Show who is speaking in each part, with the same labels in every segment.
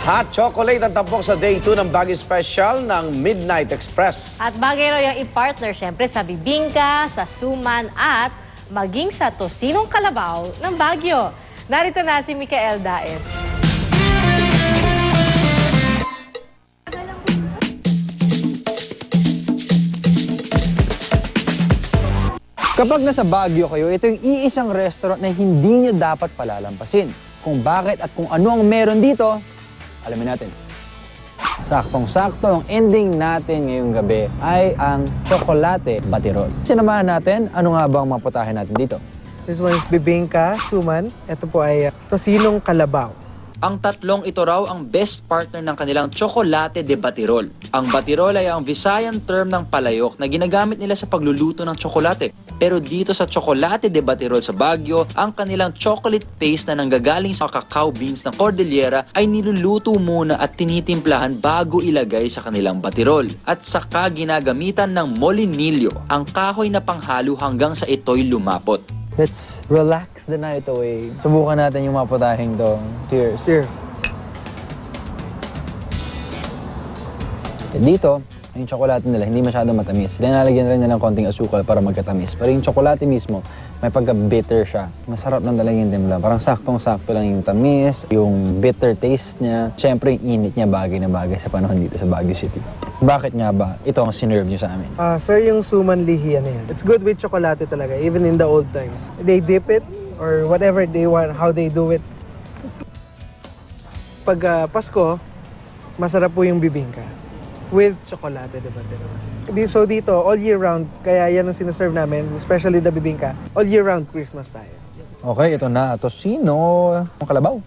Speaker 1: Hot chocolate ang tampok sa Day 2 ng Baguio Special ng Midnight Express.
Speaker 2: At bagay raw yung i-partner syempre sa bibingka, sa suman at maging sa tosinong kalabaw ng Baguio. Narito na si Micael Daes.
Speaker 3: Kapag nasa Baguio kayo, ito yung iisang restaurant na hindi nyo dapat palalampasin. Kung bakit at kung ano ang meron dito, alamin natin. Saktong-sakto, ang ending natin ngayong gabi ay ang Chocolate Batirol. Sinamahan natin, ano nga ba ang maputahin natin dito?
Speaker 4: This one is bibingka, suman. Ito po ay tosinong kalabaw.
Speaker 5: Ang tatlong ito raw ang best partner ng kanilang Chocolate de Batirol. Ang Batirol ay ang Visayan term ng palayok na ginagamit nila sa pagluluto ng tsokolate. Pero dito sa Chocolate de Batirol sa Baguio, ang kanilang chocolate paste na nanggagaling sa cacao beans ng Cordillera ay niluluto muna at tinitimplahan bago ilagay sa kanilang batirol. At saka ginagamitan ng molinillo, ang kahoy na panghalo hanggang sa ito'y lumapot.
Speaker 3: Let's relax the night away. Subukan natin yung maputahing to. Cheers.
Speaker 4: Cheers.
Speaker 3: Dito, yung tsokolate nila, hindi masyadong matamis. Linalagyan rin nila ng konting asukal para magkatamis. Pero yung tsokolate mismo, may pagka-bitter siya. Masarap lang talaga yung timpla. Parang saktong-sakto lang yung tamis, yung bitter taste niya. Siyempre, yung init niya bagay na bagay sa panahon dito sa Baguio City. Bakit nga ba ito ang sinerve niyo sa amin?
Speaker 4: Sir, yung suman lihi, ano yan? It's good with chocolate talaga, even in the old times. They dip it or whatever they want, how they do it. Pag Pasko, masarap po yung bibingka with chocolate, diba? So dito, all year round, kaya yan ang sinaserve namin, especially the bibingka, all year round Christmas tayo.
Speaker 3: Okay, ito na. Tosino. Ang kalabaw.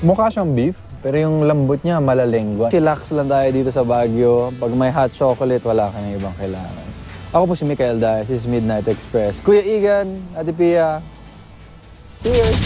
Speaker 3: Mukha siyang beef, pero yung lambot niya malalengwa. Relax lang tayo dito sa Baguio. Pag may hot chocolate, wala ka na ibang kailangan. Ako po si Micael Daes, this is Midnight Express. Kuya Igan, Ate Pia, cheers!